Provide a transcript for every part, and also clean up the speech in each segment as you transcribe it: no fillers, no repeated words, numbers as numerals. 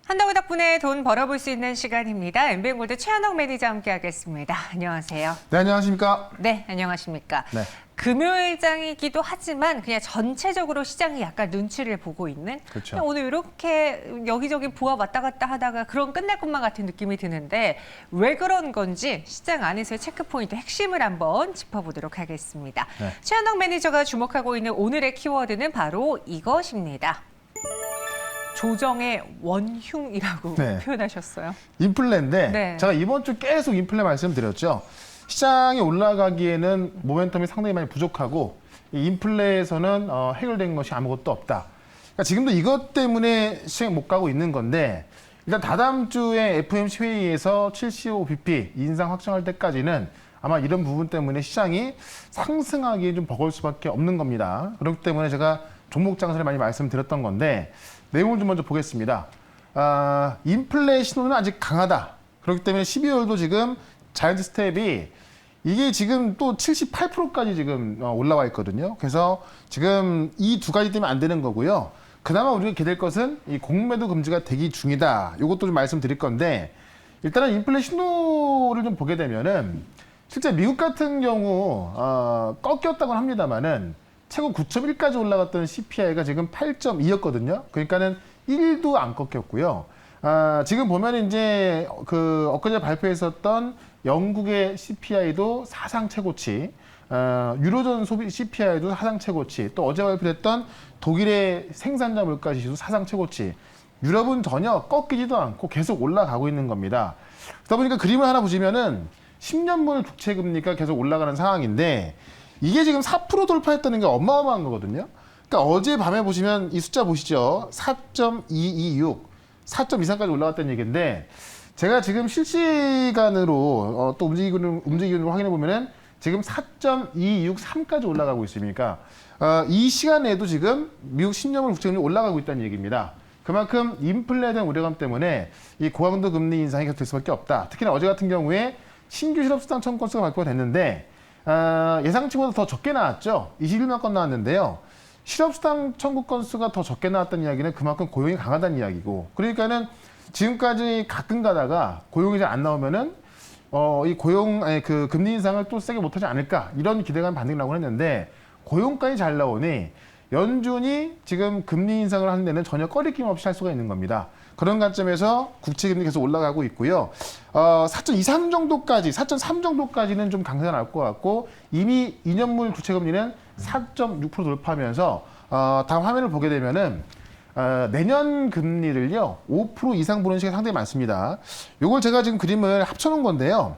한다고 덕분에 돈 벌어볼 수 있는 시간입니다. 엠비엔골드 최한옥 매니저와 함께하겠습니다. 안녕하세요. 네, 안녕하십니까? 네, 안녕하십니까? 네. 금요일장이기도 하지만 그냥 전체적으로 시장이 약간 눈치를 보고 있는 그렇죠. 그냥 오늘 이렇게 여기저기 보아 왔다 갔다 하다가 그런 끝날 것만 같은 느낌이 드는데 왜 그런 건지 시장 안에서의 체크포인트 핵심을 한번 짚어보도록 하겠습니다. 네. 최한옥 매니저가 주목하고 있는 오늘의 키워드는 바로 이것입니다. 조정의 원흉이라고 네. 표현하셨어요. 인플레인데 네. 제가 이번 주 계속 인플레 말씀드렸죠. 시장이 올라가기에는 모멘텀이 상당히 많이 부족하고 이 인플레에서는 해결된 것이 아무것도 없다. 그러니까 지금도 이것 때문에 시장이 못 가고 있는 건데 일단 다다음 주에 FOMC 회의에서 75bp 인상 확정할 때까지는 아마 이런 부분 때문에 시장이 상승하기에 좀 버거울 수밖에 없는 겁니다. 그렇기 때문에 제가 종목 장세를 많이 말씀드렸던 건데 내용을 좀 먼저 보겠습니다. 인플레 신호는 아직 강하다. 그렇기 때문에 12월도 지금 자이언트 스텝이 이게 지금 또 78%까지 지금 올라와 있거든요. 그래서 지금 이 두 가지 때문에 안 되는 거고요. 그나마 우리가 기댈 것은 이 공매도 금지가 대기 중이다. 이것도 좀 말씀드릴 건데 일단은 인플레 신호를 좀 보게 되면은 실제 미국 같은 경우 꺾였다고는 합니다만은 최고 9.1까지 올라갔던 CPI가 지금 8.2였거든요. 그러니까는 1도 안 꺾였고요. 지금 보면 이제 엊그제 발표했었던 영국의 CPI도 사상 최고치, 유로존 소비 CPI도 사상 최고치, 또 어제 발표했던 독일의 생산자 물가 지수도 사상 최고치. 유럽은 전혀 꺾이지도 않고 계속 올라가고 있는 겁니다. 그러다 보니까 그림을 하나 보시면은 10년물 국채 금리가 계속 올라가는 상황인데 이게 지금 4% 돌파했다는 게 어마어마한 거거든요. 그러니까 어제 밤에 보시면 이 숫자 보시죠. 4.226, 4.23까지 올라갔다는 얘기인데 제가 지금 실시간으로 또 움직이는 걸 확인해 보면은 지금 4.263까지 올라가고 있으니까 이 시간에도 지금 미국 10년물 국채금리 올라가고 있다는 얘기입니다. 그만큼 인플레에 대한 우려감 때문에 이 고강도 금리 인상이 계속 될 수밖에 없다. 특히나 어제 같은 경우에 신규 실업수당 청구 건수가 발표가 됐는데 예상치보다 더 적게 나왔죠. 21만 건 나왔는데요. 실업수당 청구 건수가 더 적게 나왔다는 이야기는 그만큼 고용이 강하다는 이야기고 그러니까는 지금까지 가끔 가다가 고용이 잘 안 나오면은 이 금리 인상을 또 세게 못하지 않을까 이런 기대감 반등이 나오곤 했는데 고용까지 잘 나오니 연준이 지금 금리 인상을 하는 데는 전혀 꺼리낌 없이 할 수가 있는 겁니다. 그런 관점에서 국채금리 계속 올라가고 있고요. 4.23 정도까지, 4.3 정도까지는 좀 강세가 나올 것 같고 이미 2년물 국채금리는 4.6% 돌파하면서 다음 화면을 보게 되면은 내년 금리를요 5% 이상 보는 시간이 상당히 많습니다. 이걸 제가 지금 그림을 합쳐놓은 건데요.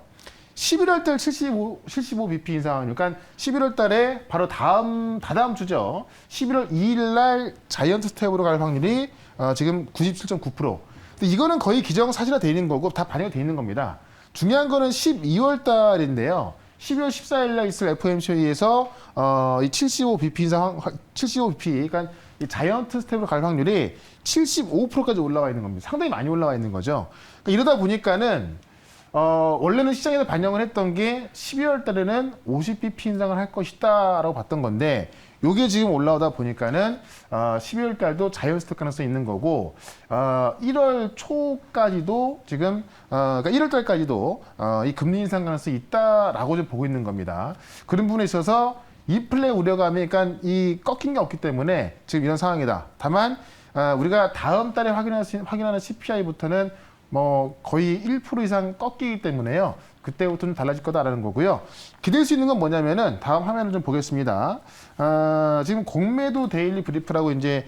11월 달 75bp 인상, 그러니까 11월 달에 바로 다다음 주죠. 11월 2일 날 자이언트 스텝으로 갈 확률이 지금 97.9%. 근데 이거는 거의 기정사실화 돼 있는 거고 다 반영이 돼 있는 겁니다. 중요한 거는 12월 달인데요. 12월 14일 날 있을 FOMC 회의에서 이 75bp 인상, 75bp, 그러니까 이 자이언트 스텝으로 갈 확률이 75%까지 올라와 있는 겁니다. 상당히 많이 올라와 있는 거죠. 그러니까 이러다 보니까는 원래는 시장에서 반영을 했던 게 12월 달에는 50bp 인상을 할 것이다라고 봤던 건데 요게 지금 올라오다 보니까는 12월 달도 자이언트 스텝 가능성이 있는 거고 1월 초까지도 지금 그러니까 1월 달까지도 이 금리 인상 가능성이 있다라고 좀 보고 있는 겁니다. 그런 부분에 있어서 인플레 우려감이 그러니까 이 꺾인 게 없기 때문에 지금 이런 상황이다. 다만 우리가 다음 달에 확인하는 CPI부터는 뭐 거의 1% 이상 꺾이기 때문에요. 그때부터는 달라질 거다라는 거고요. 기댈 수 있는 건 뭐냐면은 다음 화면을 좀 보겠습니다. 지금 공매도 데일리 브리프라고 이제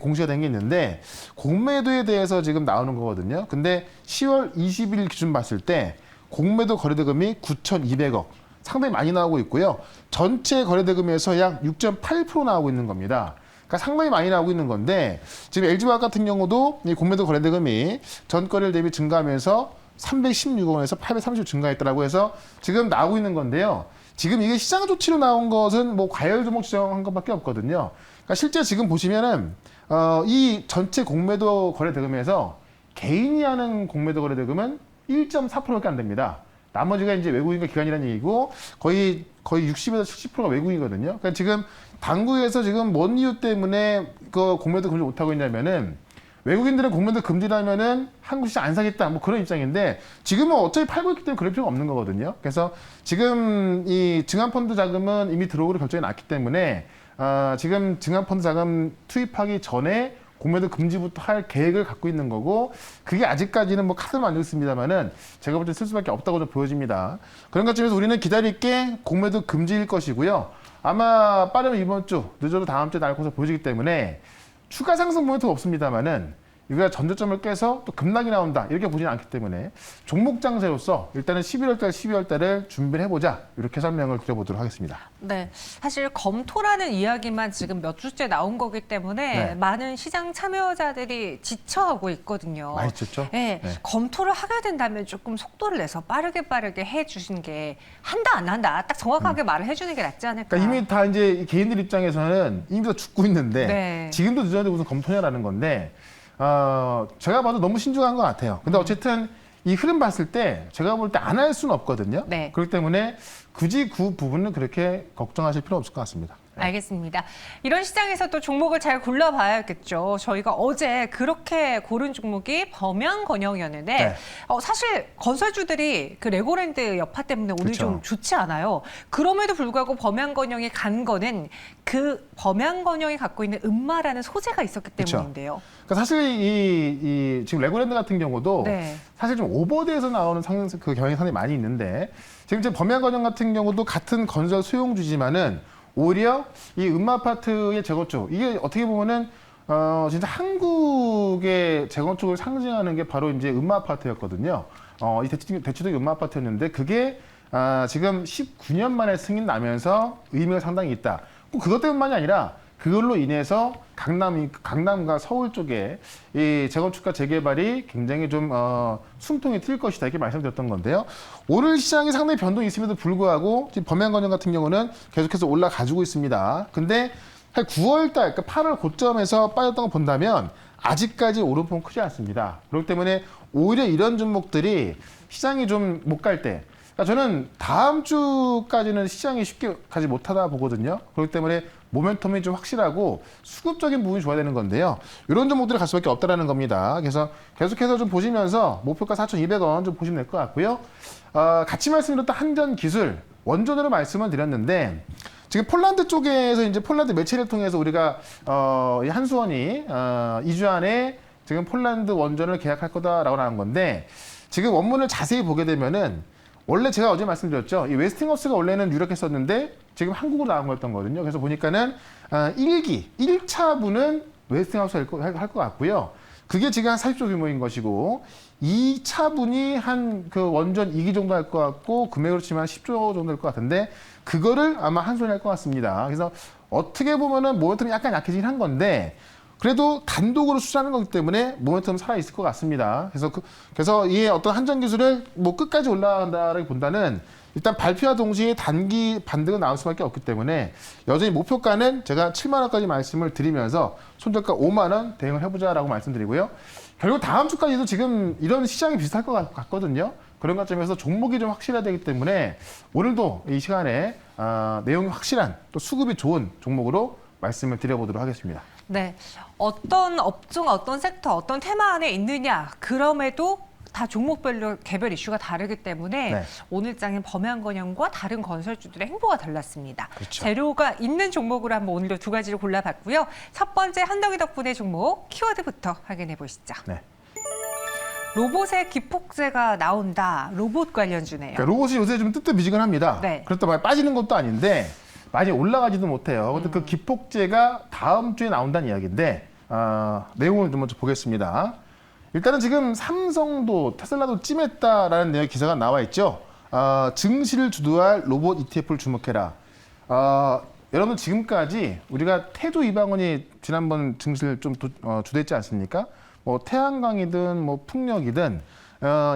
공시가 된 게 있는데 공매도에 대해서 지금 나오는 거거든요. 근데 10월 20일 기준 봤을 때 공매도 거래대금이 9,200억. 상당히 많이 나오고 있고요. 전체 거래대금에서 약 6.8% 나오고 있는 겁니다. 그러니까 상당히 많이 나오고 있는 건데 지금 LG화학 같은 경우도 이 공매도 거래대금이 전거래일 대비 증가하면서 316억 원에서 830억 증가했다라고 해서 지금 나오고 있는 건데요. 지금 이게 시장 조치로 나온 것은 뭐 과열 종목 지정한 것밖에 없거든요. 그러니까 실제 지금 보시면은 이 전체 공매도 거래대금에서 개인이 하는 공매도 거래대금은 1.4%밖에 안 됩니다. 나머지가 이제 외국인과 기관이라는 얘기고 거의 60에서 70%가 외국인이거든요. 그러니까 지금 당국에서 지금 뭔 이유 때문에 그 공매도 금지 못하고 있냐면은 외국인들은 공매도 금지라면은 한국 시장 안 사겠다 뭐 그런 입장인데 지금은 어차피 팔고 있기 때문에 그럴 필요가 없는 거거든요. 그래서 지금 이 증환펀드 자금은 이미 들어오기로 결정이 났기 때문에 지금 증환펀드 자금 투입하기 전에 공매도 금지부터 할 계획을 갖고 있는 거고 그게 아직까지는 뭐 카드는 안 있습니다만은 제가 볼 때 쓸 수밖에 없다고 좀 보여집니다. 그런 것쯤에서 우리는 기다릴 게 공매도 금지일 것이고요. 아마 빠르면 이번 주, 늦어도 다음 주에 나올 것으로 보여지기 때문에 추가 상승 모멘트가 없습니다만은 이거 전저점을 깨서 또 급락이 나온다 이렇게 보지는 않기 때문에 종목 장세로서 일단은 11월 달, 12월 달을 준비를 해보자 이렇게 설명을 드려보도록 하겠습니다. 네, 사실 검토라는 이야기만 지금 몇 주째 나온 거기 때문에 네. 많은 시장 참여자들이 지쳐하고 있거든요. 많이 쳤죠? 네, 네. 검토를 하게 된다면 조금 속도를 내서 빠르게 해주신 게 한다 안 한다 딱 정확하게 말을 해주는 게 낫지 않을까. 그러니까 이미 다 이제 개인들 입장에서는 이미 다 죽고 있는데 네. 지금도 늦었는데 무슨 검토냐라는 건데 제가 봐도 너무 신중한 것 같아요. 근데 어쨌든 이 흐름 봤을 때 제가 볼 때 안 할 수는 없거든요. 네. 그렇기 때문에 굳이 그 부분은 그렇게 걱정하실 필요 없을 것 같습니다. 알겠습니다. 이런 시장에서 또 종목을 잘 골라봐야겠죠. 저희가 어제 그렇게 고른 종목이 범양건영이었는데 네. 사실 건설주들이 그 레고랜드 여파 때문에 오늘 그쵸. 좀 좋지 않아요. 그럼에도 불구하고 범양건영이 간 거는 그 범양건영이 갖고 있는 음마라는 소재가 있었기 그쵸. 때문인데요. 그러니까 사실 이 지금 레고랜드 같은 경우도 네. 사실 좀 오버돼서 나오는 그 경향이 상당히 많이 있는데 지금 이제 범양건영 같은 경우도 같은 건설 수용주지만은 오히려 이 음마아파트의 재건축 이게 어떻게 보면은 진짜 한국의 재건축을 상징하는 게 바로 이제 음마아파트였거든요. 이 대치동 음마아파트였는데 그게 지금 19년 만에 승인 나면서 의미가 상당히 있다. 꼭 그것 때문만이 아니라 그걸로 인해서 강남과 서울 쪽에 이 재건축과 재개발이 굉장히 좀 숨통이 트일 것이다 이렇게 말씀드렸던 건데요. 오늘 시장이 상당히 변동이 있음에도 불구하고 지금 범양건영 같은 경우는 계속해서 올라가지고 있습니다. 근데 9월 달, 그러니까 8월 고점에서 빠졌던 거 본다면 아직까지 오름폭은 크지 않습니다. 그렇기 때문에 오히려 이런 종목들이 시장이 좀 못 갈 때 그러니까 저는 다음 주까지는 시장이 쉽게 가지 못하다 보거든요. 그렇기 때문에 모멘텀이 좀 확실하고 수급적인 부분이 좋아야 되는 건데요. 이런 종목들이 갈 수밖에 없다라는 겁니다. 그래서 계속해서 좀 보시면서 목표가 4,200원 좀 보시면 될 것 같고요. 같이 말씀드렸던 한전기술 원전으로 말씀을 드렸는데 지금 폴란드 쪽에서 이제 폴란드 매체를 통해서 우리가 이 한수원이 2주 안에 지금 폴란드 원전을 계약할 거다라고 하는 건데 지금 원문을 자세히 보게 되면은 원래 제가 어제 말씀드렸죠. 이 웨스팅하우스가 원래는 유력했었는데 지금 한국으로 나온 거였던 거거든요. 그래서 보니까는 1차분은 웨스팅하우스가 할 것 같고요. 그게 지금 한 40조 규모인 것이고 2차분이 한 그 원전 2기 정도 할 것 같고 금액으로 치면 10조 정도 될 것 같은데 그거를 아마 한손에 할 것 같습니다. 그래서 어떻게 보면은 모멘텀이 약간 약해지긴 한 건데 그래도 단독으로 수주하는 거기 때문에 모멘텀 살아 있을 것 같습니다. 그래서 이 어떤 한전 기술을 뭐 끝까지 올라간다라기보다는 일단 발표와 동시에 단기 반등은 나올 수밖에 없기 때문에 여전히 목표가는 제가 7만 원까지 말씀을 드리면서 손절가 5만 원 대응을 해보자라고 말씀드리고요. 결국 다음 주까지도 지금 이런 시장이 비슷할 것 같거든요. 그런 관점에서 종목이 좀 확실해야 되기 때문에 오늘도 이 시간에 내용이 확실한 또 수급이 좋은 종목으로 말씀을 드려보도록 하겠습니다. 네, 어떤 업종, 어떤 섹터, 어떤 테마 안에 있느냐 그럼에도 다 종목별로 개별 이슈가 다르기 때문에 네. 오늘 장인 범양건영과 다른 건설주들의 행보가 달랐습니다. 그렇죠. 재료가 있는 종목으로 한번 오늘도 두 가지를 골라봤고요. 첫 번째 한덕이 덕분의 종목 키워드부터 확인해 보시죠. 네. 로봇의 기폭제가 나온다. 로봇 관련주네요. 그러니까 로봇이 요새 좀 뜨뜻미지근합니다. 네. 그렇다고 많이 빠지는 것도 아닌데 많이 올라가지도 못해요. 근데 그 기폭제가 다음 주에 나온다는 이야기인데 내용을 좀 먼저 보겠습니다. 일단은 지금 삼성도 테슬라도 찜했다라는 내용 기사가 나와 있죠. 증시를 주도할 로봇 ETF를 주목해라. 여러분 지금까지 우리가 태조 이방원이 지난번 증시를 좀 주도했지 않습니까? 뭐 태양광이든 뭐 풍력이든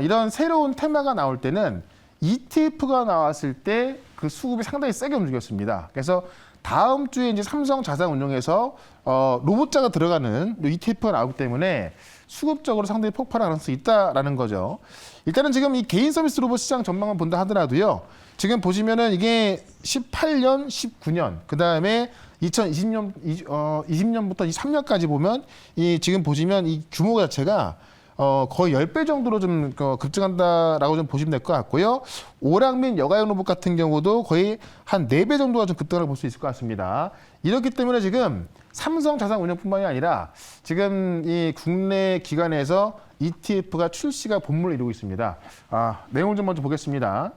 이런 새로운 테마가 나올 때는 ETF가 나왔을 때 그 수급이 상당히 세게 움직였습니다. 그래서 다음 주에 이제 삼성 자산운용에서 로봇자가 들어가는 ETF가 나오기 때문에 수급적으로 상당히 폭발할 가능성이 있다라는 거죠. 일단은 지금 이 개인 서비스 로봇 시장 전망을 본다 하더라도요. 지금 보시면은 이게 18년, 19년, 그 다음에 2020년부터 23년까지 보면 이 지금 보시면 이 규모 자체가 거의 10배 정도로 좀 급증한다라고 좀 보시면 될 것 같고요. 오락민 여가용 로봇 같은 경우도 거의 한 4배 정도가 좀 급등을 볼 수 있을 것 같습니다. 이렇기 때문에 지금 삼성 자산운용뿐만이 아니라 지금 이 국내 기관에서 ETF가 출시가 본물을 이루고 있습니다. 내용을 좀 먼저 보겠습니다.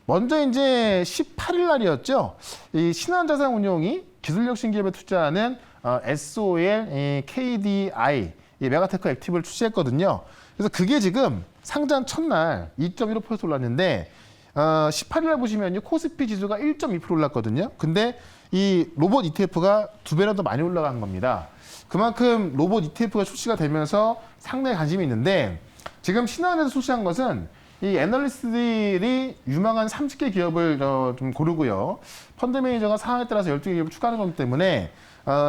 먼저 이제 18일 날이었죠. 이 신한자산운용이 기술혁신 기업에 투자하는 SOL, KDI, 이 메가테크 액티브를 출시했거든요. 그래서 그게 지금 상장 첫날 2.15% 올랐는데 18일 날 보시면요. 코스피 지수가 1.2% 올랐거든요. 근데 이 로봇 ETF가 2배나 더 많이 올라간 겁니다. 그만큼 로봇 ETF가 출시가 되면서 상당히 관심이 있는데 지금 신한에서 출시한 것은 이 애널리스트들이 유망한 30개 기업을 좀 고르고요. 펀드 매니저가 상황에 따라서 12개 기업을 추가하는 거기 때문에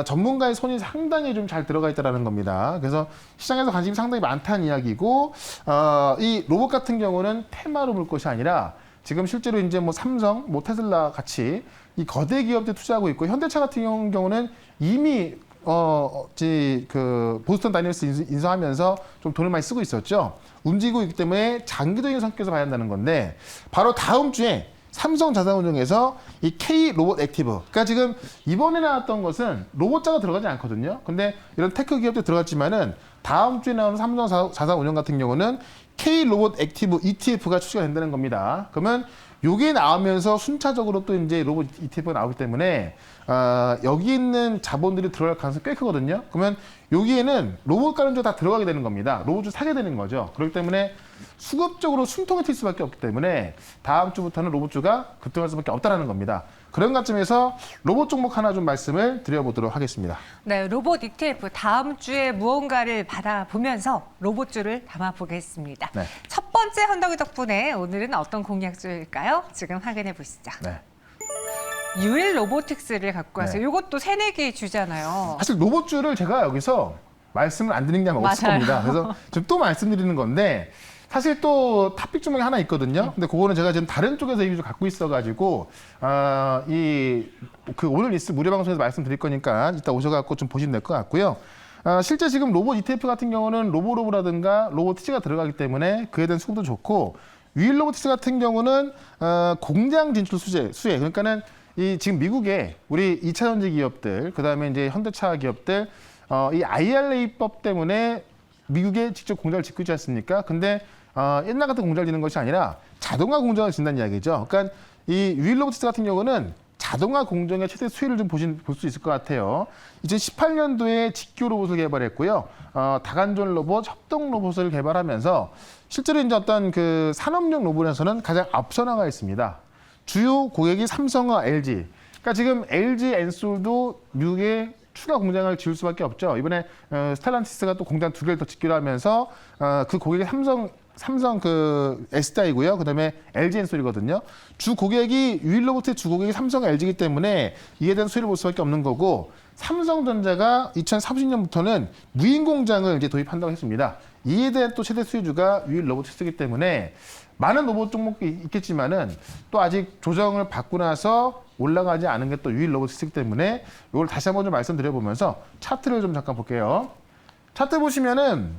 전문가의 손이 상당히 좀 잘 들어가 있다는 겁니다. 그래서 시장에서 관심이 상당히 많다는 이야기고 이 로봇 같은 경우는 테마로 볼 것이 아니라 지금 실제로 이제 뭐 삼성, 뭐 테슬라 같이 이 거대 기업들 투자하고 있고 현대차 같은 경우는 이미 보스턴 다이내믹스 인수하면서 좀 돈을 많이 쓰고 있었죠. 움직이고 있기 때문에 장기적인 성격에서 봐야 한다는 건데 바로 다음 주에 삼성자산운용에서 이 K 로봇 액티브, 그러니까 지금 이번에 나왔던 것은 로봇자가 들어가지 않거든요. 근데 이런 테크 기업도 들어갔지만은 다음 주에 나오는 삼성자산운용 같은 경우는 K 로봇 액티브 ETF가 출시가 된다는 겁니다. 그러면 요게 나오면서 순차적으로 또 이제 로봇 ETF가 나오기 때문에 여기 있는 자본들이 들어갈 가능성이 꽤 크거든요. 그러면 여기에는 로봇 관련주 다 들어가게 되는 겁니다. 로봇주 사게 되는 거죠. 그렇기 때문에 수급적으로 숨통이 튈 수밖에 없기 때문에 다음 주부터는 로봇주가 급등할 수밖에 없다는 겁니다. 그런 관점에서 로봇 종목 하나 좀 말씀을 드려보도록 하겠습니다. 네, 로봇 ETF 다음 주에 무언가를 받아보면서 로봇주를 담아보겠습니다. 네. 첫 번째 헌덕이 덕분에 오늘은 어떤 공약주일까요? 지금 확인해 보시죠. 네. 유일 로보틱스를 갖고 왔어요. 네. 이것도 새내 기 주잖아요. 사실 로봇주를 제가 여기서 말씀을 안 드리는 게 아마 없을 맞아요. 겁니다. 그래서 지금 또 말씀드리는 건데 사실 또 탑픽 종목이 하나 있거든요. 근데 그거는 제가 지금 다른 쪽에서 이미 좀 갖고 있어가지고 오늘 리스트 무료 방송에서 말씀드릴 거니까 이따 오셔갖고 좀 보시면 될 것 같고요. 실제 지금 로봇 ETF 같은 경우는 로보로브라든가 로보티지가 들어가기 때문에 그에 대한 수급도 좋고 위일 로보티스 같은 경우는 공장 진출 수혜 그러니까는 이 지금 미국의 우리 2차 전지 기업들 그다음에 이제 현대차 기업들 이 IRA법 때문에 미국에 직접 공장을 짓고 있지 않습니까? 근데 옛날 같은 공장을 짓는 것이 아니라 자동화 공장을 짓는다는 이야기죠. 그러니까 이 위일 로보티스 같은 경우는 자동화 공정의 최대 수혜를 좀 볼 수 있을 것 같아요. 2018년도에 직교 로봇을 개발했고요. 다간전 로봇, 협동 로봇을 개발하면서 실제로 이제 어떤 그 산업용 로봇에서는 가장 앞서 나가 있습니다. 주요 고객이 삼성과 LG. 그러니까 지금 LG 엔솔도 미국에 추가 공장을 지을 수밖에 없죠. 이번에 스텔란티스가 또 공장 2개를 더 짓기로 하면서 그 고객이 삼성 그 SDI고요. 그다음에 LG 엔솔이거든요. 주 고객이 유일 로봇의 주 고객이 삼성 LG이기 때문에 이에 대한 수혜를 볼 수밖에 없는 거고 삼성전자가 2030년부터는 무인 공장을 이제 도입한다고 했습니다. 이에 대한 또 최대 수혜주가 유일 로보틱스이기 때문에 많은 로봇 종목이 있겠지만은 또 아직 조정을 받고 나서 올라가지 않은 게 또 유일 로보틱스이기 때문에 이걸 다시 한번 좀 말씀드려보면서 차트를 좀 잠깐 볼게요. 차트 보시면은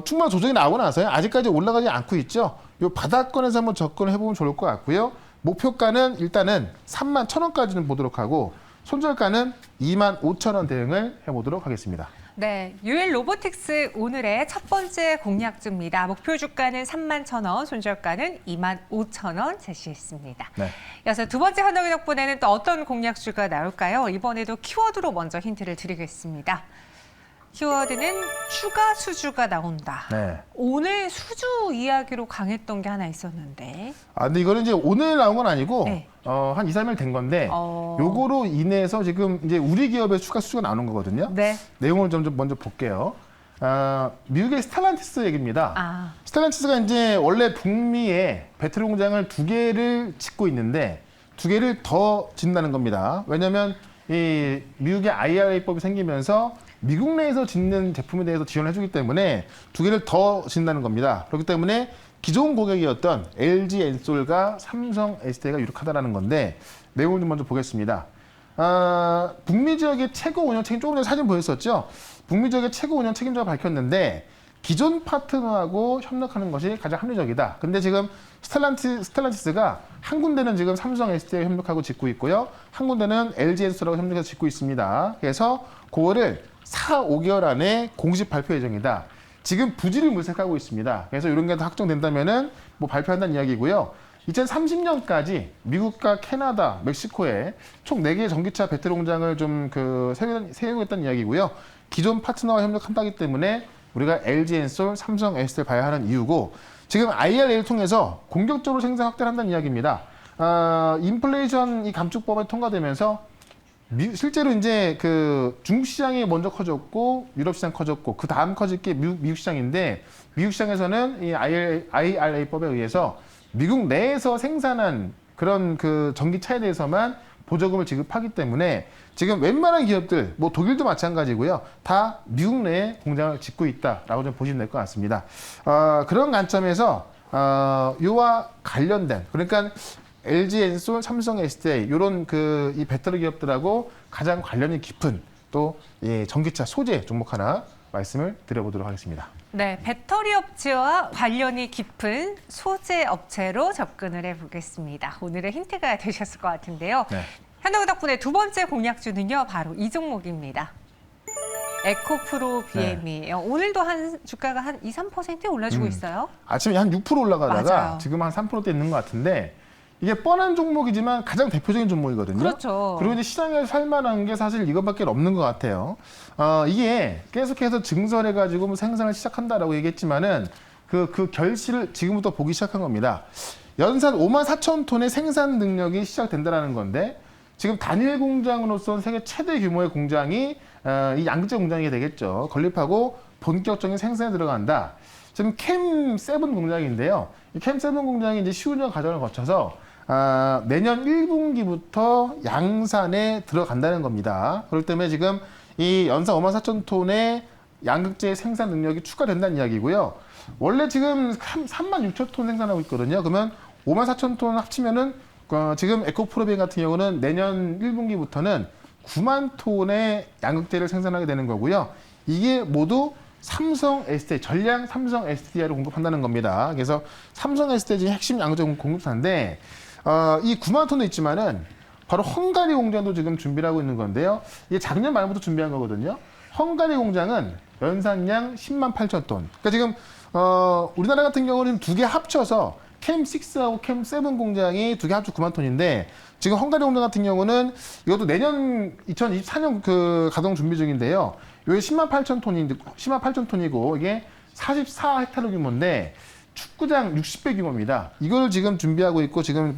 충분한 조정이 나오고 나서요. 아직까지 올라가지 않고 있죠. 이 바닥권에서 한번 접근을 해보면 좋을 것 같고요. 목표가는 일단은 31,000원까지는 보도록 하고 손절가는 25,000원 대응을 해보도록 하겠습니다. 네, 유일 로보틱스 오늘의 첫 번째 공약주입니다. 목표 주가는 31,000원, 손절가는 25,000원 제시했습니다. 네. 이어서 두 번째 헌덕이 덕분에는 또 어떤 공약주가 나올까요? 이번에도 키워드로 먼저 힌트를 드리겠습니다. 키워드는 추가 수주가 나온다. 네. 오늘 수주 이야기로 강했던 게 하나 있었는데. 근데 이거는 이제 오늘 나온 건 아니고 네. 한 2, 3일 된 건데 요거로 인해서 지금 이제 우리 기업의 추가 수주가 나오는 거거든요. 네. 내용을 좀 먼저 볼게요. 미국의 스텔란티스 얘기입니다. 스텔란티스가 이제 원래 북미에 배터리 공장을 2개를 짓고 있는데 2개를 더 짓는다는 겁니다. 왜냐하면 이 미국의 IRA법이 생기면서 미국 내에서 짓는 제품에 대해서 지원을 해주기 때문에 2개를 더 짓는다는 겁니다. 그렇기 때문에 기존 고객이었던 LG 엔솔과 삼성 SDI가 유력하다는 건데 내용을 좀 먼저 보겠습니다. 북미 지역의 최고 운영 책임, 조금 전에 사진 보였었죠. 북미 지역의 최고 운영 책임자가 밝혔는데 기존 파트너하고 협력하는 것이 가장 합리적이다. 근데 지금 스텔란티스가 한 군데는 지금 삼성 SDI 협력하고 짓고 있고요. 한 군데는 LG 엔솔하고 협력해서 짓고 있습니다. 그래서 그거를 4, 5개월 안에 공식 발표 예정이다. 지금 부지를 물색하고 있습니다. 그래서 이런 게 다 확정된다면은 뭐 발표한다는 이야기고요. 2030년까지 미국과 캐나다, 멕시코에 총 4개의 전기차 배터리 공장을 좀 세우겠다는 이야기고요. 기존 파트너와 협력한다기 때문에 우리가 LG 엔솔, 삼성 SDI를 봐야 하는 이유고, 지금 IRA를 통해서 공격적으로 생산 확대를 한다는 이야기입니다. 인플레이션 이 감축법이 통과되면서 실제로 이제 그 중국 시장이 먼저 커졌고 유럽 시장 커졌고 그 다음 커질 게 미국 시장인데, 미국 시장에서는 이 IRA법에 의해서 미국 내에서 생산한 그런 그 전기차에 대해서만 보조금을 지급하기 때문에 지금 웬만한 기업들, 뭐 독일도 마찬가지고요, 다 미국 내에 공장을 짓고 있다라고 좀 보시면 될 것 같습니다. 그런 관점에서 이와 관련된, 그러니까 LG 엔솔, 삼성 SDI 이런 그 이 배터리 기업들하고 가장 관련이 깊은 또 전기차 소재 종목 하나 말씀을 드려보도록 하겠습니다. 네, 배터리 업체와 관련이 깊은 소재 업체로 접근을 해보겠습니다. 오늘의 힌트가 되셨을 것 같은데요. 네. 현대그 덕분에 두 번째 공략주는요, 바로 이 종목입니다. 에코프로 BM이에요. 네. 오늘도 한 주가가 한 2, 3% 올라주고 있어요. 아침에 한 6% 올라가다가 맞아요. 지금 한 3%대 있는 것 같은데, 이게 뻔한 종목이지만 가장 대표적인 종목이거든요. 그렇죠. 그리고 이제 시장에 살만한 게 사실 이것밖에 없는 것 같아요. 이게 계속해서 증설해가지고 뭐 생산을 시작한다라고 얘기했지만은 그 결실을 지금부터 보기 시작한 겁니다. 연산 54,000톤의 생산 능력이 시작된다라는 건데, 지금 단일 공장으로서 세계 최대 규모의 공장이 이 양극재 공장이 되겠죠. 건립하고 본격적인 생산에 들어간다. 지금 캠7 공장인데요. 이 캠7 공장이 이제 시운전 과정을 거쳐서 내년 1분기부터 양산에 들어간다는 겁니다. 그렇기 때문에 지금 이 연산 54,000톤의 양극재 생산 능력이 추가된다는 이야기고요. 원래 지금 36,000톤 생산하고 있거든요. 그러면 54,000톤 합치면은 지금 에코프로비엠 같은 경우는 내년 1분기부터는 9만 톤의 양극재를 생산하게 되는 거고요. 이게 모두 삼성 SDI, 전량 삼성 SDI로 공급한다는 겁니다. 그래서 삼성 SDI 지금 핵심 양극재 공급사인데, 이 9만 톤도 있지만은 바로 헝가리 공장도 지금 준비를 하고 있는 건데요. 이게 작년 말부터 준비한 거거든요. 헝가리 공장은 연산량 10만 8천 톤. 그러니까 지금 우리나라 같은 경우는 두 개 합쳐서 캠6하고 캠7 공장이 두 개 합쳐 9만 톤인데, 지금 헝가리 공장 같은 경우는 이것도 내년 2024년 그 가동 준비 중인데요. 이게 10만 8천 톤이고 이게 44헥타르 규모인데 축구장 60배 규모입니다. 이걸 지금 준비하고 있고 지금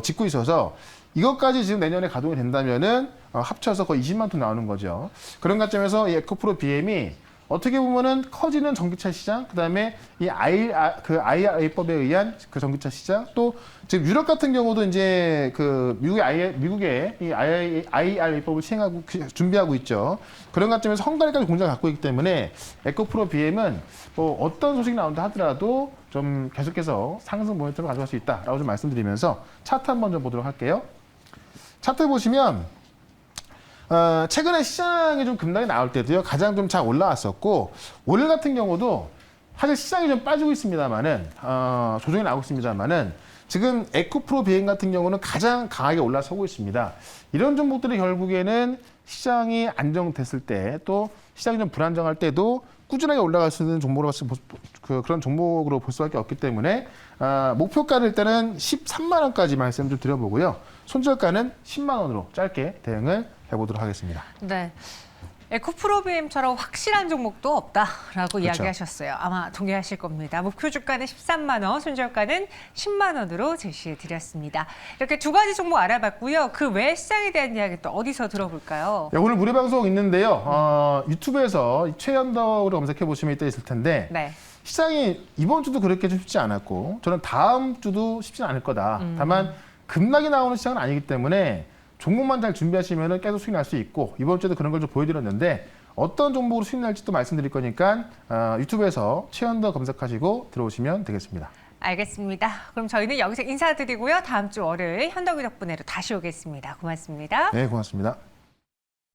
짓고 있어서 이것까지 지금 내년에 가동이 된다면은 합쳐서 거의 20만 톤 나오는 거죠. 그런 관점에서 이 에코프로 BM이 어떻게 보면은 커지는 전기차 시장, 그다음에 이 IRA법에 의한 그 전기차 시장, 또 지금 유럽 같은 경우도 이제 그 미국의 이 IRA법을 시행하고 준비하고 있죠. 그런 관점에서 헝가리까지 공장을 갖고 있기 때문에 에코프로 BM은 뭐 어떤 소식이 나온다 하더라도 좀 계속해서 상승 모멘텀을 가져갈 수 있다라고 좀 말씀드리면서 차트 한번 좀 보도록 할게요. 차트 보시면 최근에 시장이 좀 급락이 나올 때도요, 가장 좀 잘 올라왔었고, 오늘 같은 경우도 사실 시장이 좀 빠지고 있습니다만은, 조정이 나오고 있습니다만은, 지금 에코프로 BM 같은 경우는 가장 강하게 올라서고 있습니다. 이런 종목들이 결국에는 시장이 안정됐을 때, 또 시장이 좀 불안정할 때도 꾸준하게 올라갈 수 있는 종목으로 그런 종목으로 볼 수밖에 없기 때문에 목표가를 일단은 13만 원까지 말씀 좀 드려보고요. 손절가는 10만 원으로 짧게 대응을 해보도록 하겠습니다. 네. 에코프로비엠처럼 확실한 종목도 없다라고 그렇죠. 이야기하셨어요. 아마 동의하실 겁니다. 목표 주가는 13만 원, 손절가는 10만 원으로 제시해 드렸습니다. 이렇게 두 가지 종목 알아봤고요. 그 외 시장에 대한 이야기 또 어디서 들어볼까요? 네, 오늘 무료 방송 있는데요. 유튜브에서 최현덕으로 검색해 보시면 이따 있을 텐데, 네. 시장이 이번 주도 그렇게 좀 쉽지 않았고 저는 다음 주도 쉽지는 않을 거다. 다만 급락이 나오는 시장은 아니기 때문에 종목만 잘 준비하시면 계속 수익 날 수 있고, 이번 주에도 그런 걸 좀 보여드렸는데 어떤 종목으로 수익 날지 또 말씀드릴 거니까 유튜브에서 최현덕 검색하시고 들어오시면 되겠습니다. 알겠습니다. 그럼 저희는 여기서 인사드리고요. 다음 주 월요일 현덕이 덕분에로 다시 오겠습니다. 고맙습니다. 네, 고맙습니다.